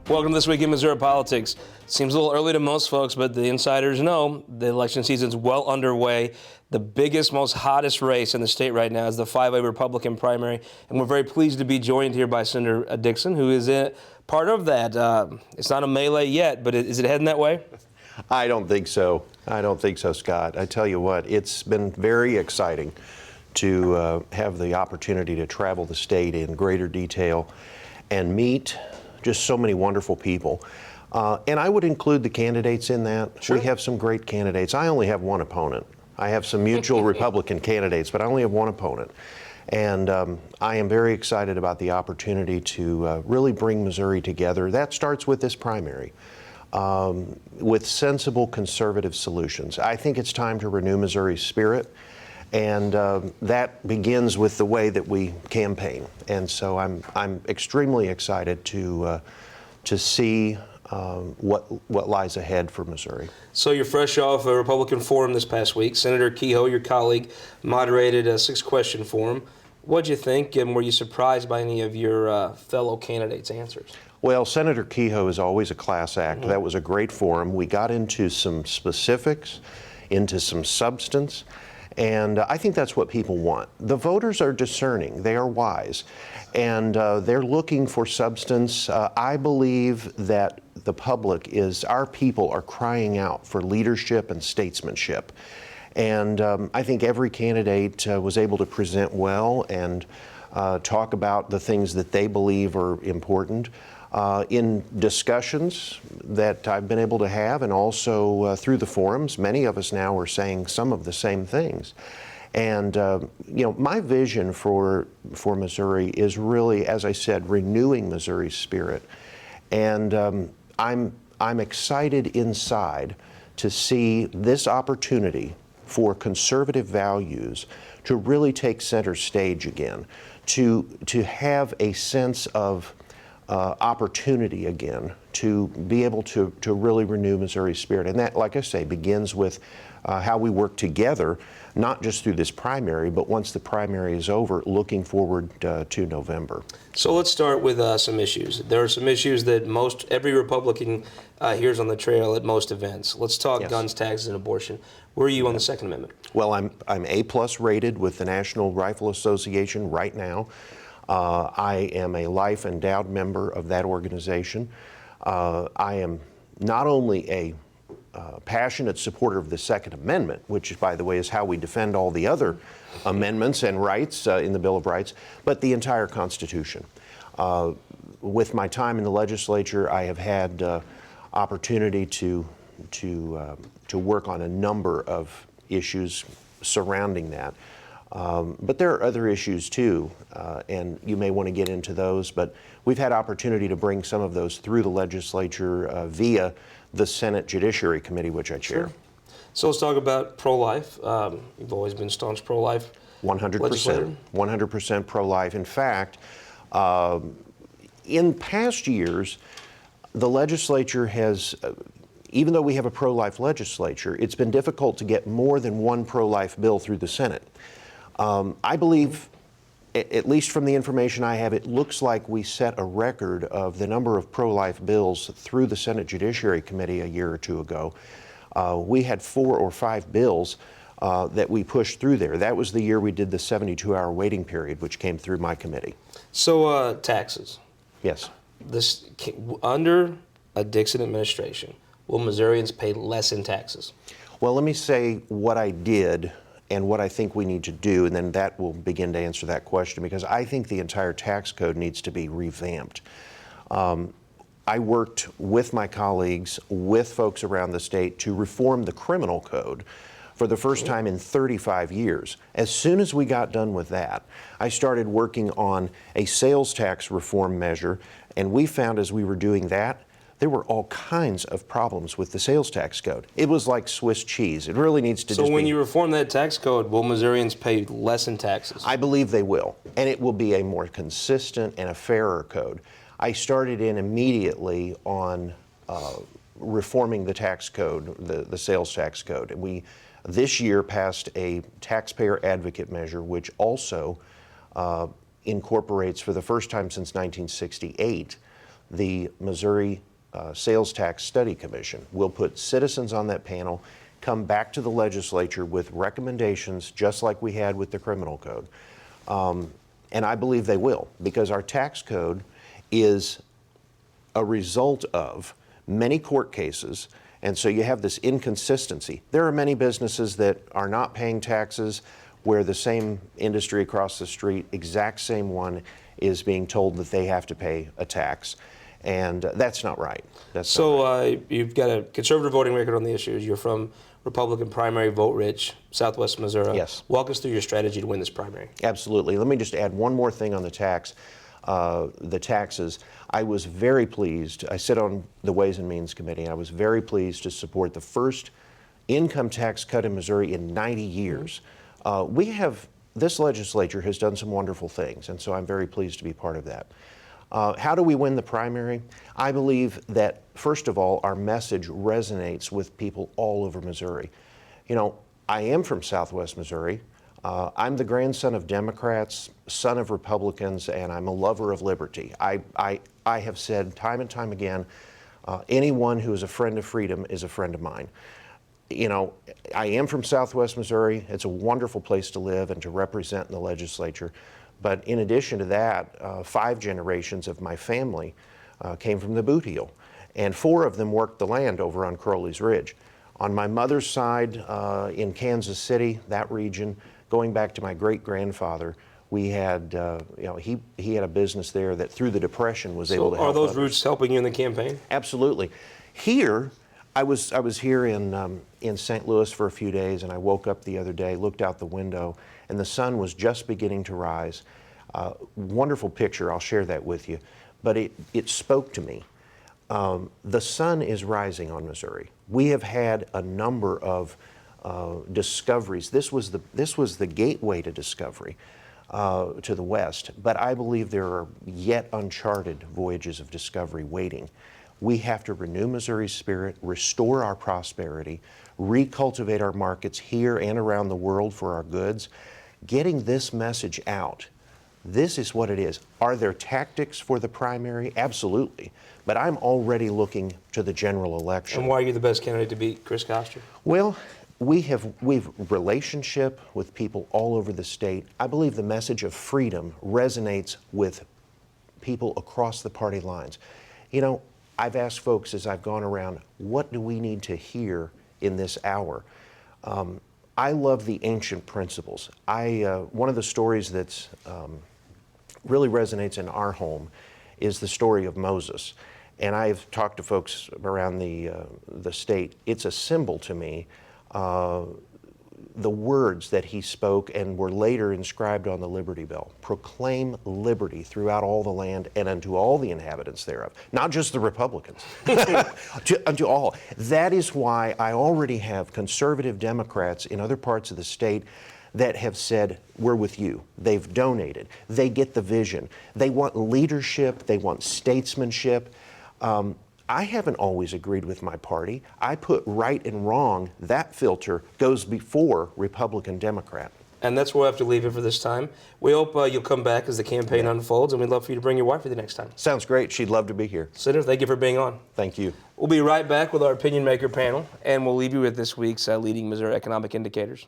Welcome to This Week in Missouri Politics. Seems a little early to most folks, but the insiders know the election season's well underway. The biggest, most hottest race in the state right now is the 5A Republican primary, and we're very pleased to be joined here by Senator Dixon, who is part of that. It's not a melee yet, but is it heading that way? I don't think so. I don't think so, Scott. I tell you what, it's been very exciting to have the opportunity to travel the state in greater detail and meet just so many wonderful people. And I would include the candidates in that. Sure. We have some great candidates. I only have one opponent. I have some mutual Republican candidates, but I only have one opponent. And I am very excited about the opportunity to really bring Missouri together. That starts with this primary, with sensible conservative solutions. I think it's time to renew Missouri's spirit. And that begins with the way that we campaign. And so I'm extremely excited to see what lies ahead for Missouri. So you're fresh off a Republican forum this past week. Senator Kehoe, your colleague, moderated a 6-question forum. What'd you think, and were you surprised by any of your fellow candidates' answers? Well, Senator Kehoe is always a class act. That was a great forum. We got into some specifics, into some substance. And I think that's what people want. The voters are discerning, they are wise, and they're looking for substance. I believe that the public our people are crying out for leadership and statesmanship. And I think every candidate was able to present well and talk about the things that they believe are important. In discussions that I've been able to have, and also through the forums, many of us now are saying some of the same things. And my vision for Missouri is really, as I said, renewing Missouri's spirit. And I'm excited inside to see this opportunity for conservative values to really take center stage again, to have a sense of opportunity again to be able to really renew Missouri's spirit. And that, like I say, begins with how we work together, not just through this primary, but once the primary is over, looking forward to November. So let's start with some issues. There are some issues that every Republican hears on the trail at most events. Let's talk guns, taxes, and abortion. Where are you on the Second Amendment? Well, I'm A+ rated with the National Rifle Association right now. I am a life endowed member of that organization. I am not only a passionate supporter of the Second Amendment, which, by the way, is how we defend all the other amendments and rights in the Bill of Rights, but the entire Constitution. With my time in the legislature, I have had opportunity to work on a number of issues surrounding that. But there are other issues too, and you may want to get into those, but we've had opportunity to bring some of those through the legislature via the Senate Judiciary Committee, which I chair. Sure. So let's talk about pro-life. You've always been staunch pro-life. 100%. 100% pro-life. In fact, in past years, the legislature has, even though we have a pro-life legislature, it's been difficult to get more than one pro-life bill through the Senate. I believe, at least from the information I have, it looks like we set a record of the number of pro-life bills through the Senate Judiciary Committee a year or two ago. We had 4 or 5 bills that we pushed through there. That was the year we did the 72-hour waiting period, which came through my committee. So taxes. Yes. Under a Dixon administration, will Missourians pay less in taxes? Well, let me say what I did and what I think we need to do, and then that will begin to answer that question, because I think the entire tax code needs to be revamped. I worked with my colleagues, with folks around the state, to reform the criminal code for the first time in 35 years. As soon as we got done with that, I started working on a sales tax reform measure, and we found as we were doing that, there were all kinds of problems with the sales tax code. It was like Swiss cheese. It really needs to So when you reform that tax code, will Missourians pay less in taxes? I believe they will, and it will be a more consistent and a fairer code. I started in immediately on reforming the tax code, the sales tax code. And we, this year, passed a taxpayer advocate measure, which also incorporates, for the first time since 1968, the Missouri Sales Tax Study Commission. We'll put citizens on that panel, come back to the legislature with recommendations just like we had with the criminal code. And I believe they will, because our tax code is a result of many court cases, and so you have this inconsistency. There are many businesses that are not paying taxes where the same industry across the street, exact same one, is being told that they have to pay a tax. And that's not right. That's not right. You've got a conservative voting record on the issues. You're from Republican primary vote-rich, Southwest Missouri. Yes. Walk us through your strategy to win this primary. Absolutely. Let me just add one more thing on the taxes. I was very pleased. I sit on the Ways and Means Committee, and I was very pleased to support the first income tax cut in Missouri in 90 years. This legislature has done some wonderful things, and so I'm very pleased to be part of that. How do we win the primary? I believe that, first of all, our message resonates with people all over Missouri. You know, I am from Southwest Missouri. I'm the grandson of Democrats, son of Republicans, and I'm a lover of liberty. I have said time and time again, anyone who is a friend of freedom is a friend of mine. You know, I am from Southwest Missouri. It's a wonderful place to live and to represent in the legislature. But in addition to that, 5 generations of my family came from the boot heel, and 4 of them worked the land over on Crowley's Ridge. On my mother's side, in Kansas City, that region, going back to my great-grandfather, we had, he had a business there that through the Depression was able to help Are those others. roots helping you in the campaign? Absolutely. Here, I was here in St. Louis for a few days, and I woke up the other day, looked out the window, and the sun was just beginning to rise. Wonderful picture, I'll share that with you. But it spoke to me. The sun is rising on Missouri. We have had a number of discoveries. This was the gateway to discovery to the West, but I believe there are yet uncharted voyages of discovery waiting. We have to renew Missouri's spirit, restore our prosperity, recultivate our markets here and around the world for our goods. Getting this message out, this is what it is. Are there tactics for the primary? Absolutely. But I'm already looking to the general election. And why are you the best candidate to beat Chris Koster? Well, we've relationship with people all over the state. I believe the message of freedom resonates with people across the party lines. You know, I've asked folks as I've gone around, what do we need to hear in this hour? I love the ancient principles. One of the stories that's really resonates in our home is the story of Moses. And I've talked to folks around the state. It's a symbol to me, the words that he spoke and were later inscribed on the Liberty Bell. Proclaim liberty throughout all the land and unto all the inhabitants thereof. Not just the Republicans, unto all. That is why I already have conservative Democrats in other parts of the state that have said, we're with you. They've donated. They get the vision. They want leadership. They want statesmanship. I haven't always agreed with my party. I put right and wrong. That filter goes before Republican, Democrat. And that's where we'll have to leave it for this time. We hope you'll come back as the campaign unfolds, and we'd love for you to bring your wife for the next time. Sounds great. She'd love to be here. Senator, thank you for being on. Thank you. We'll be right back with our opinion maker panel, and we'll leave you with this week's leading Missouri economic indicators.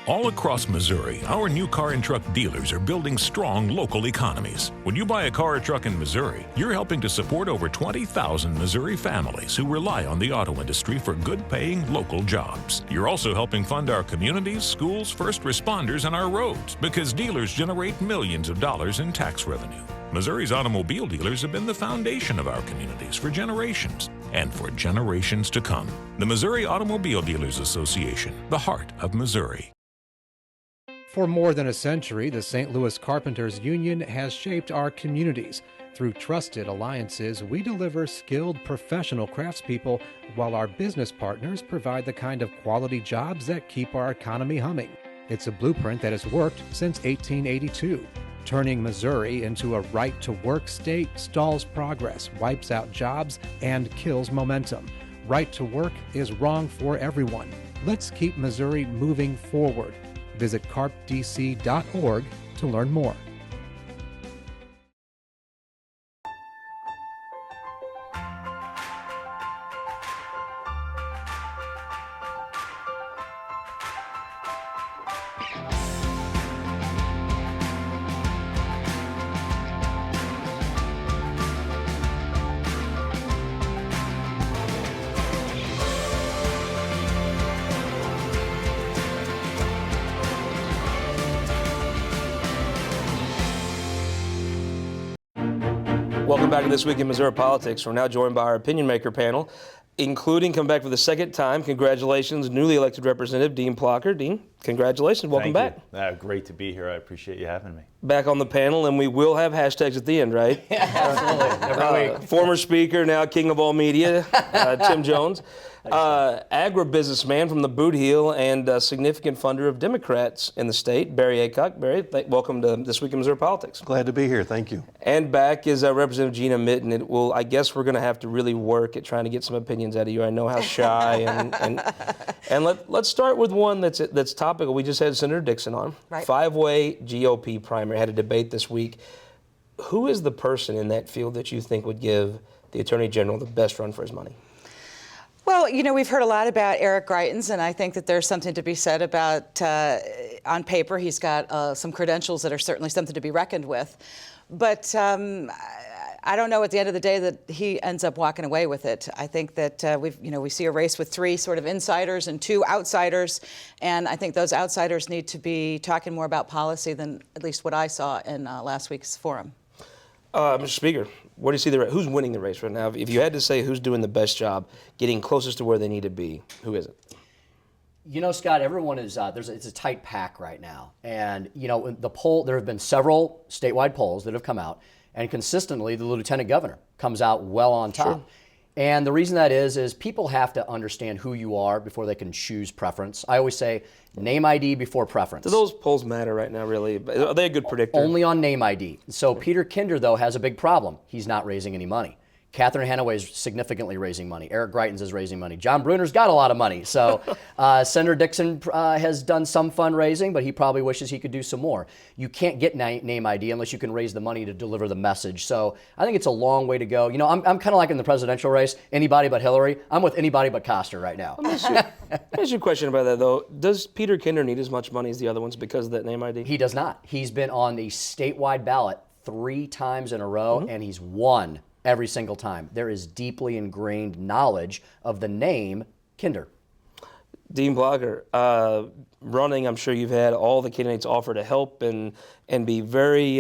All across Missouri, our new car and truck dealers are building strong local economies. When you buy a car or truck in Missouri, you're helping to support over 20,000 Missouri families who rely on the auto industry for good-paying local jobs. You're also helping fund our communities, schools, first responders, and our roads because dealers generate millions of dollars in tax revenue. Missouri's automobile dealers have been the foundation of our communities for generations and for generations to come. The Missouri Automobile Dealers Association, the heart of Missouri. For more than a century, the St. Louis Carpenters Union has shaped our communities. Through trusted alliances, we deliver skilled professional craftspeople while our business partners provide the kind of quality jobs that keep our economy humming. It's a blueprint that has worked since 1882. Turning Missouri into a right-to-work state stalls progress, wipes out jobs, and kills momentum. Right to work is wrong for everyone. Let's keep Missouri moving forward. Visit carpdc.org to learn more. Welcome back to This Week in Missouri Politics. We're now joined by our opinion maker panel, including, come back for the second time, congratulations, newly elected Representative Dean Plocker. Dean, congratulations. Welcome back. Great to be here. I appreciate you having me. Back on the panel, and we will have hashtags at the end, right? Yeah, absolutely. Every week. Former speaker, now king of all media, Tim Jones. Agribusinessman from the Boot Heel and a significant funder of Democrats in the state, Barry Aycock. Barry, welcome to This Week in Missouri Politics. Glad to be here. Thank you. And back is Representative Gina Mitten. I guess we're going to have to really work at trying to get some opinions out of you. I know how shy and let's start with one that's topical. We just had Senator Dixon on. Right. Five-way GOP primary. Had a debate this week. Who is the person in that field that you think would give the Attorney General the best run for his money? Well, we've heard a lot about Eric Greitens, and I think that there's something to be said about, on paper, he's got some credentials that are certainly something to be reckoned with. But I don't know at the end of the day that he ends up walking away with it. I think that we see a race with three sort of insiders and two outsiders, and I think those outsiders need to be talking more about policy than at least what I saw in last week's forum. Mr. Speaker, what do you see who's winning the race right now? If you had to say who's doing the best job, getting closest to where they need to be, who is it? Scott, everyone is, it's a tight pack right now. And, the poll, there have been several statewide polls that have come out, and consistently the lieutenant governor comes out well on top. Sure. And the reason that is people have to understand who you are before they can choose preference. I always say name ID before preference. Do those polls matter right now, really? Are they a good predictor? Only on name ID. So Peter Kinder, though, has a big problem. He's not raising any money. Catherine Hanaway is significantly raising money. Eric Greitens is raising money. John Bruner's got a lot of money. So Senator Dixon has done some fundraising, but he probably wishes he could do some more. You can't get name ID unless you can raise the money to deliver the message. So I think it's a long way to go. I'm kind of like in the presidential race, anybody but Hillary. I'm with anybody but Koster right now. Let me ask you a question about that, though. Does Peter Kinder need as much money as the other ones because of that name ID? He does not. He's been on the statewide ballot 3 times in a row, and he's won every single time. There is deeply ingrained knowledge of the name Kinder. Dean Plocker, running, I'm sure you've had all the candidates offer to help and be very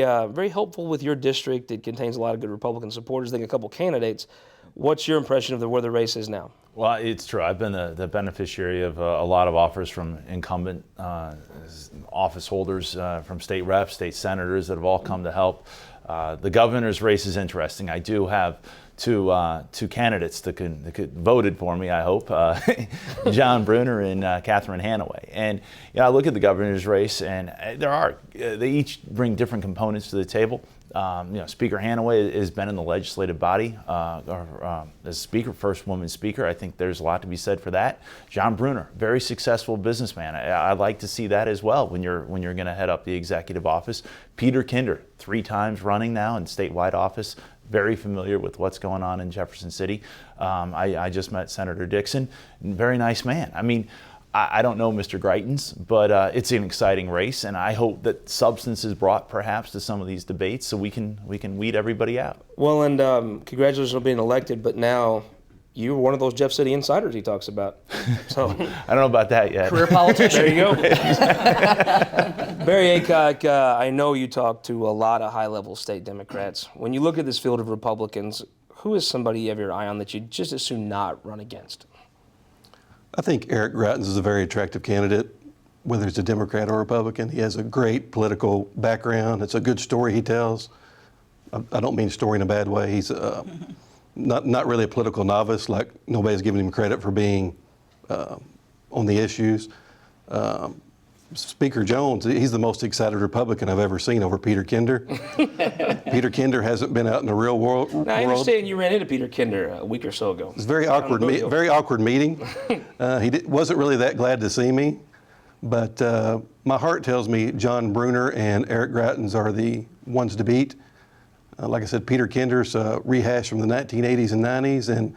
helpful with your district. It contains a lot of good Republican supporters. I think a couple candidates. What's your impression of where the race is now? Well, it's true. I've been the beneficiary of a lot of offers from incumbent office holders, from state reps, state senators that have all come to help. The governor's race is interesting. I do have two candidates that could voted for me, I hope, John Bruner and Catherine Hanaway. And I look at the governor's race, and they each bring different components to the table. Speaker Hanaway has been in the legislative body as speaker, first woman speaker. I think there's a lot to be said for that. John Bruner, very successful businessman. I'd like to see that as well when you're going to head up the executive office. Peter Kinder, 3 times running now in statewide office, very familiar with what's going on in Jefferson City. I just met Senator Dixon, very nice man. I mean, I don't know Mr. Greitens, but it's an exciting race, and I hope that substance is brought perhaps to some of these debates so we can weed everybody out. Well, and congratulations on being elected, but now you're one of those Jeff City insiders he talks about. So I don't know about that yet. Career politician. There you go. Barry Aycock, I know you talk to a lot of high-level state Democrats. When you look at this field of Republicans, who is somebody you have your eye on that you'd just as soon not run against? I think Eric Greitens is a very attractive candidate, whether it's a Democrat or Republican. He has a great political background. It's a good story he tells. I don't mean story in a bad way. He's not really a political novice, like nobody's giving him credit for being on the issues. Speaker Jones, he's the most excited Republican I've ever seen over Peter Kinder. Peter Kinder hasn't been out in the real world. Now, I understand you ran into Peter Kinder a week or so ago. It's a very awkward, very awkward meeting. Wasn't really that glad to see me, but my heart tells me John Bruner and Eric Greitens are the ones to beat. Like I said, Peter Kinder's rehashed from the 1980s and 90s, and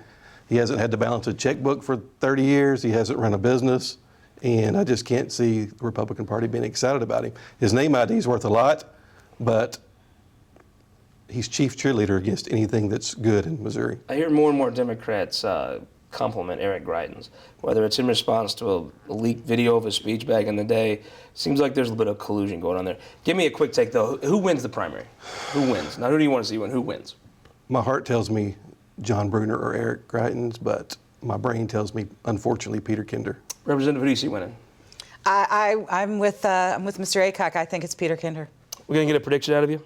he hasn't had to balance a checkbook for 30 years. He hasn't run a business, and I just can't see the Republican Party being excited about him. His name ID is worth a lot, but he's chief cheerleader against anything that's good in Missouri. I hear more and more Democrats compliment Eric Greitens, whether it's in response to a leaked video of his speech back in the day. Seems like there's a bit of collusion going on there. Give me a quick take, though. Who wins the primary? Who wins? Now, who do you want to see win? Who wins? My heart tells me John Bruner or Eric Greitens, but my brain tells me, unfortunately, Peter Kinder. Representative, who do you see winning? I'm with Mr. Aycock. I think it's Peter Kinder. We're going to get a prediction out of you?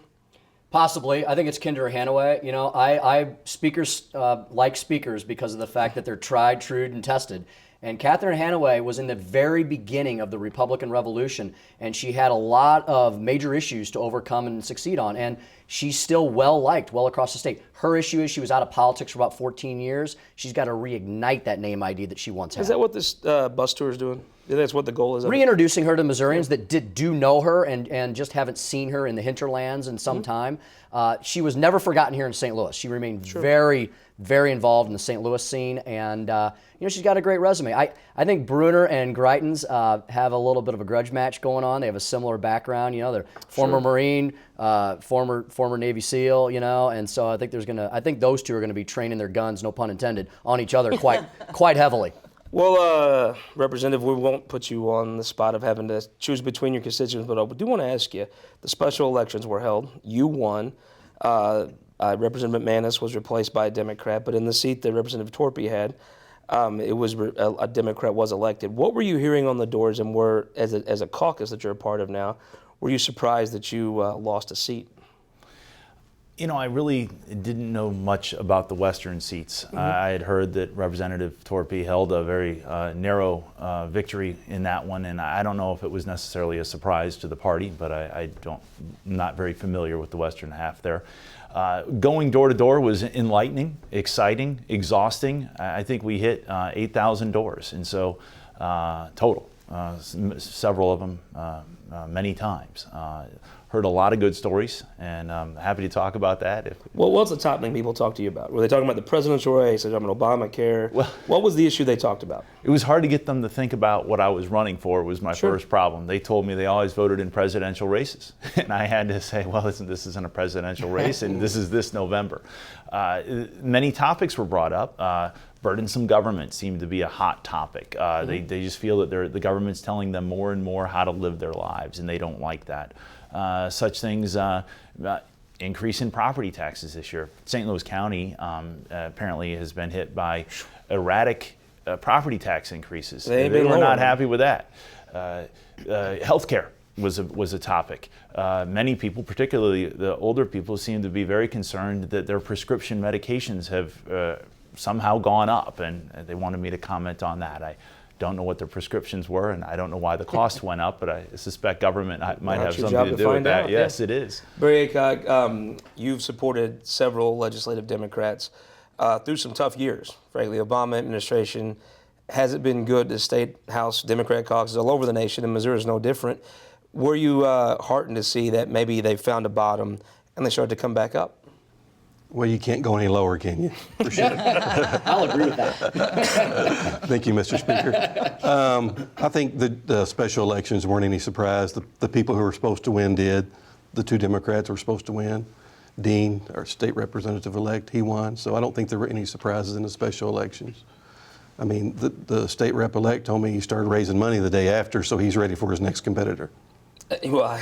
Possibly. I think it's Kinder or Hanaway. You know, speakers like speakers because of the fact that they're tried, true, and tested. And Catherine Hanaway was in the very beginning of the Republican Revolution, and she had a lot of major issues to overcome and succeed on. And she's still well-liked well across the state. Her issue is she was out of politics for about 14 years. She's got to reignite that name ID that she once had. Is that what this bus tour is doing? That's what the goal is? Reintroducing her to Missourians that do know her and just haven't seen her in the hinterlands in some time. She was never forgotten here in St. Louis. She remained very, very involved in the St. Louis scene, and you know, she's got a great resume. I think Bruner and Greitens have a little bit of a grudge match going on. They have a similar background. You know, they're former Marine, former Navy SEAL. You know, and so I think those two are gonna be training their guns, no pun intended, on each other quite heavily. Well, Representative, we won't put you on the spot of having to choose between your constituents, but I do want to ask you, the special elections were held. You won. Representative McManus was replaced by a Democrat, but in the seat that Representative Torpey had, it was a Democrat was elected. What were you hearing on the doors, and as a caucus that you're a part of now, were you surprised that you lost a seat? You know, I really didn't know much about the Western seats. I had heard that Representative Torpey held a very narrow victory in that one, and I don't know if it was necessarily a surprise to the party, but I'm not very familiar with the Western half there. Going door to door was enlightening, exciting, exhausting. I think we hit 8,000 doors, and so total, several of them many times. Heard a lot of good stories, and I'm happy to talk about that. Well, what's the top thing people talk to you about? Were they talking about the presidential race? They talking about Obamacare? Well, what was the issue they talked about? It was hard to get them to think about what I was running for was my first problem. They told me they always voted in presidential races. And I had to say, well, this isn't a presidential race, and this is this November. Many topics were brought up. Burdensome government seemed to be a hot topic. They just feel that the government's telling them more and more how to live their lives, and they don't like that. Such things, increase in property taxes this year. St. Louis County apparently has been hit by erratic property tax increases. They were not happy with that. Healthcare was a topic. Many people, particularly the older people, seem to be very concerned that their prescription medications have somehow gone up, and they wanted me to comment on that. I don't know what their prescriptions were, and I don't know why the cost went up, but I suspect government might have something to do with that. Yes, it is. Barry Aycock, you've supported several legislative Democrats through some tough years. Frankly, Obama administration hasn't been good to state House Democrat caucuses all over the nation, and Missouri is no different. Were you heartened to see that maybe they found a bottom and they started to come back up? Well, you can't go any lower, can you? For sure. I'll agree with that. Thank you, Mr. Speaker. I think the special elections weren't any surprise. The people who were supposed to win did. The two Democrats were supposed to win. Dean, our state representative-elect, he won. So I don't think there were any surprises in the special elections. I mean, the state rep-elect told me he started raising money the day after, so he's ready for his next competitor. Well,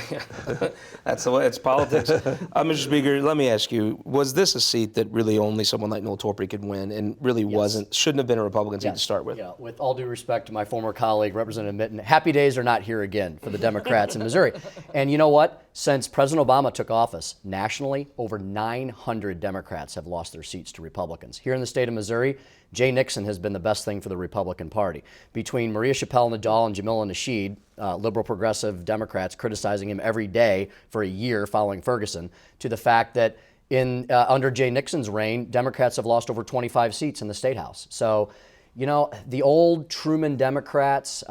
that's the way it's politics. Mr. Speaker, let me ask you, was this a seat that really only someone like Noel Torpey could win and really shouldn't have been a Republican seat to start with? Yeah, with all due respect to my former colleague, Representative Mitten, happy days are not here again for the Democrats in Missouri. And you know what? since President Obama took office, nationally, over 900 Democrats have lost their seats to Republicans. Here in the state of Missouri, Jay Nixon has been the best thing for the Republican Party. Between Maria Chappelle-Nadal and Jamila Nasheed, liberal progressive Democrats criticizing him every day for a year following Ferguson, to the fact that under Jay Nixon's reign, Democrats have lost over 25 seats in the State House. So, you know, the old Truman Democrats,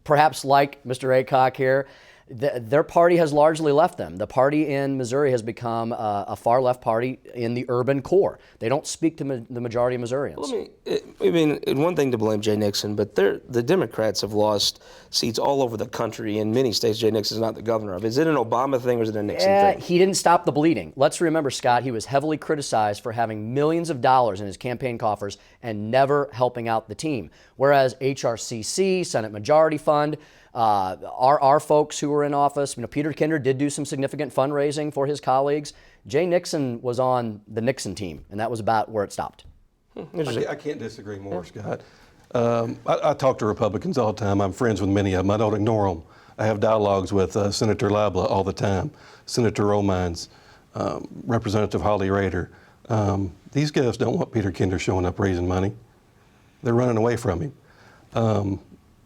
perhaps like Mr. Aycock here, their party has largely left them. The party in Missouri has become a far-left party in the urban core. They don't speak to the majority of Missourians. Well, I mean, one thing to blame Jay Nixon, but the Democrats have lost seats all over the country. In many states, Jay Nixon is not the governor of. Is it an Obama thing or is it a Nixon thing? He didn't stop the bleeding. Let's remember, Scott, he was heavily criticized for having millions of dollars in his campaign coffers and never helping out the team. Whereas HRCC, Senate Majority Fund, our folks who were in office, you know, Peter Kinder did do some significant fundraising for his colleagues. Jay Nixon was on the Nixon team, and that was about where it stopped. I can't disagree more, Scott. I talk to Republicans all the time. I'm friends with many of them. I don't ignore them. I have dialogues with Senator Labla all the time, Senator Romines, Representative Holly Rader. These guys don't want Peter Kinder showing up raising money. They're running away from him.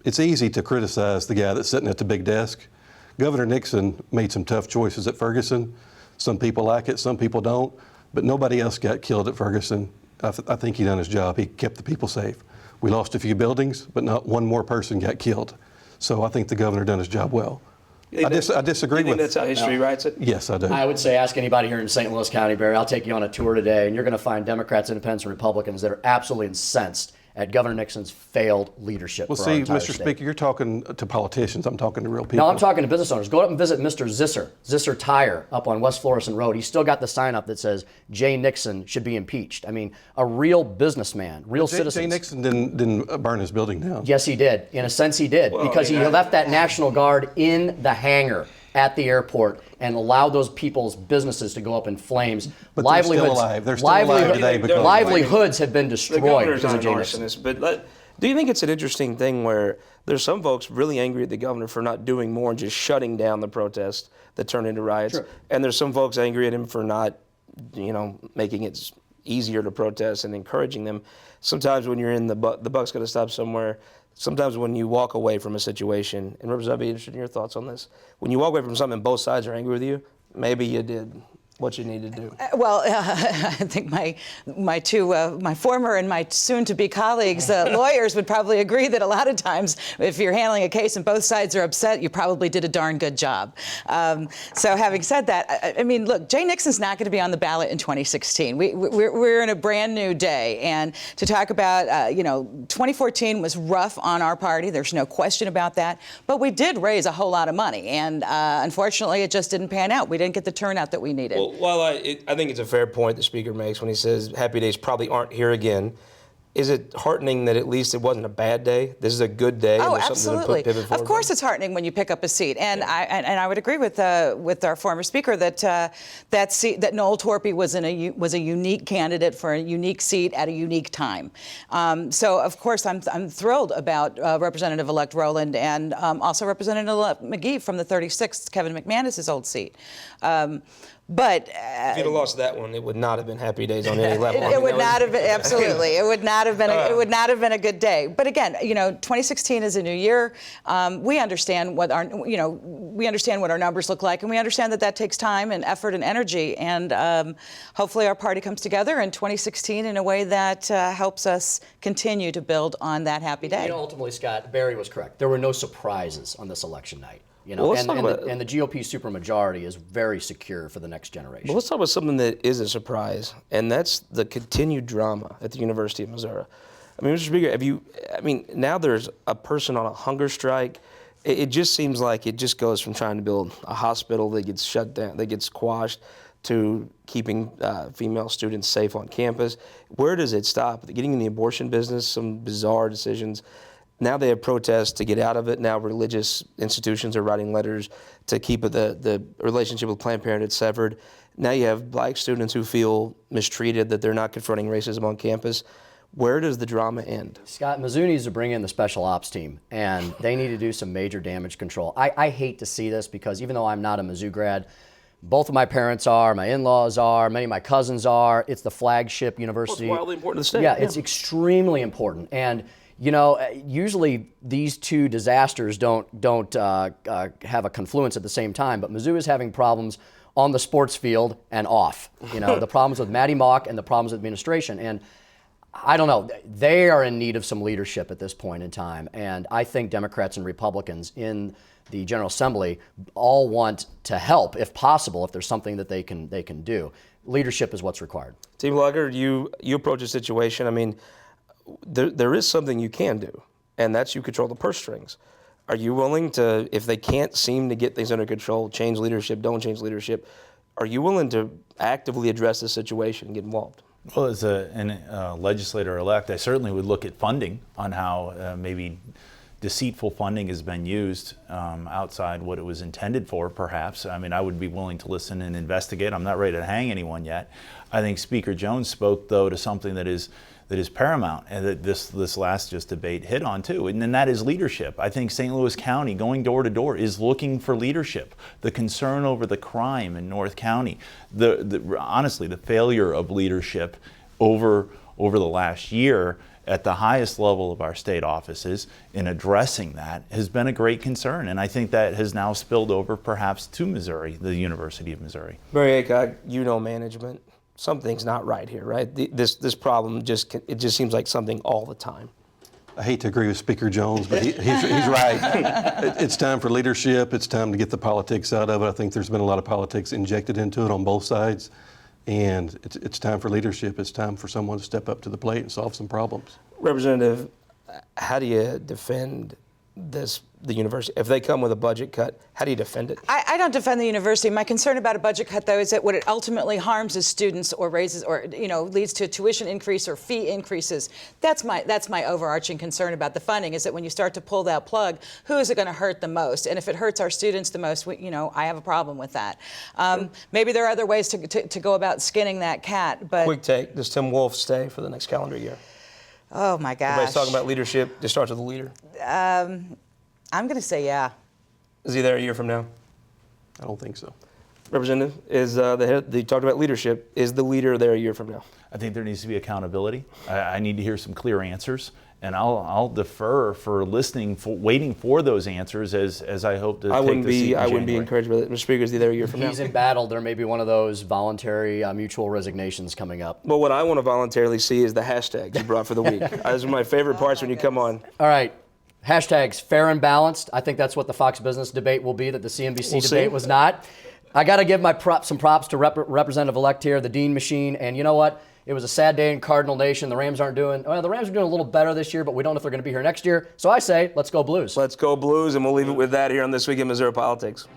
It's easy to criticize the guy that's sitting at the big desk. Governor Nixon made some tough choices at Ferguson. Some people like it, some people don't, but nobody else got killed at Ferguson. I think he done his job. He kept the people safe. We lost a few buildings, but not one more person got killed. So I think the governor done his job well. I disagree with. You think that's how history writes it? Yes, I do. I would say ask anybody here in St. Louis County, Barry. I'll take you on a tour today, and you're going to find Democrats, Independents, and Republicans that are absolutely incensed at Governor Nixon's failed leadership. Well, for our see, entire Mr. state. Speaker, you're talking to politicians. I'm talking to real people. No, I'm talking to business owners. Go up and visit Mr. Zisser Tire up on West Florissant Road. He's still got the sign up that says Jay Nixon should be impeached. I mean, a real businessman, real citizen. Jay Nixon didn't burn his building down. Yes, he did. In a sense, he did, because he left that National Guard in the hangar at the airport and allowed those people's businesses to go up in flames. But they're still alive. They're still alive today because livelihoods have been The destroyed governor's because not of Jay an Nixon. arsonist, but do you think it's an interesting thing where there's some folks really angry at the governor for not doing more and just shutting down the protests that turned into riots, Sure. and there's some folks angry at him for not, making it easier to protest and encouraging them? Sometimes when you're in the buck's got to stop somewhere. Sometimes when you walk away from a situation, and Representative, I'd be interested in your thoughts on this. When you walk away from something and both sides are angry with you, maybe you did what you need to do. Well, I think my former and my soon-to-be colleagues, lawyers, would probably agree that a lot of times, if you're handling a case and both sides are upset, you probably did a darn good job. So, having said that, I mean, look, Jay Nixon's not going to be on the ballot in 2016. We're in a brand new day, and to talk about, 2014 was rough on our party. There's no question about that. But we did raise a whole lot of money, and unfortunately, it just didn't pan out. We didn't get the turnout that we needed. Well, while I think it's a fair point the speaker makes when he says happy days probably aren't here again, is it heartening that at least it wasn't a bad day? This is a good day. Oh, and there's absolutely. Something to pivot forward Of course, from? it's heartening when you pick up a seat, and I would agree with our former speaker that that Noel Torpy was a unique candidate for a unique seat at a unique time. So of course I'm thrilled about Representative-elect Rowland and also Representative-elect McGee from the 36th, Kevin McManus's old seat. But if you'd have lost that one, it would not have been happy days on any level. It would not have been, absolutely. It would not have been. It would not have been a good day. But again, 2016 is a new year. We understand what our numbers look like, and we understand that takes time and effort and energy. And hopefully, our party comes together in 2016 in a way that helps us continue to build on that happy day. Ultimately, Scott, Barry was correct. There were no surprises on this election night. Well, and the GOP supermajority is very secure for the next generation. Well, let's talk about something that is a surprise, and that's the continued drama at the University of Missouri. I mean, Mr. Speaker, now there's a person on a hunger strike. It just seems like it just goes from trying to build a hospital that gets shut down, that gets quashed, to keeping female students safe on campus. Where does it stop? Getting in the abortion business, some bizarre decisions. Now they have protests to get out of it. Now religious institutions are writing letters to keep the relationship with Planned Parenthood severed. Now you have black students who feel mistreated, that they're not confronting racism on campus. Where does the drama end? Scott, Mizzou needs to bring in the special ops team, and they need to do some major damage control. I hate to see this because even though I'm not a Mizzou grad, both of my parents are, my in-laws are, many of my cousins are. It's the flagship university. Well, it's wildly important to the state. Yeah, it's extremely important. And you know, usually these two disasters don't have a confluence at the same time, but Mizzou is having problems on the sports field and off. You know, the problems with Matty Mock and the problems with administration. And I don't know, they are in need of some leadership at this point in time. And I think Democrats and Republicans in the General Assembly all want to help, if possible, if there's something that they can do. Leadership is what's required. Team Lugger, you approach a situation, I mean, there is something you can do, and that's you control the purse strings. Are you willing to, if they can't seem to get things under control, change leadership, don't change leadership, are you willing to actively address the situation and get involved? Well, as a legislator-elect, I certainly would look at funding on how maybe deceitful funding has been used outside what it was intended for, perhaps. I mean, I would be willing to listen and investigate. I'm not ready to hang anyone yet. I think Speaker Jones spoke, though, to something that is paramount, and that this last debate hit on too, and then that is leadership. I think St. Louis County, going door to door, is looking for leadership. The concern over the crime in North County, honestly, the failure of leadership over the last year at the highest level of our state offices in addressing that has been a great concern, and I think that has now spilled over perhaps to Missouri, the University of Missouri. Mary Aycock, you know management. Something's not right here, right? This problem just seems like something all the time. I hate to agree with Speaker Jones, but he's right. It's time for leadership. It's time to get the politics out of it. I think there's been a lot of politics injected into it on both sides, and it's time for leadership. It's time for someone to step up to the plate and solve some problems. Representative, how do you defend the university? If they come with a budget cut, how do you defend it? I don't defend the university. My concern about a budget cut, though, is that what it ultimately harms is students or raises or leads to a tuition increase or fee increases. That's my overarching concern about the funding, is that when you start to pull that plug, who is it going to hurt the most? And if it hurts our students the most, I have a problem with that. Maybe there are other ways to go about skinning that cat. But quick take: does Tim Wolf stay for the next calendar year? Oh my gosh! Everybody's talking about leadership. It starts with a leader. I'm going to say yeah. Is he there a year from now? I don't think so. Representative, is they talked about leadership. Is the leader there a year from now? I think there needs to be accountability. I need to hear some clear answers, and I'll defer for listening, waiting for those answers as I hope to. I wouldn't be encouraged by that. Mr. Speaker, is he there a year from now? He's in battle. There may be one of those voluntary mutual resignations coming up. Well, what I want to voluntarily see is the hashtags you brought for the week. Those are my favorite parts when you come on. All right. Hashtags fair and balanced. I think that's what the Fox Business debate will be, that the CNBC debate was not. I got to give some props to Representative-elect here, the Dean machine. And you know what? It was a sad day in Cardinal Nation. The Rams are doing a little better this year, but we don't know if they're going to be here next year. So I say, let's go Blues. Let's go Blues, and we'll leave it with that here on This Week in Missouri Politics.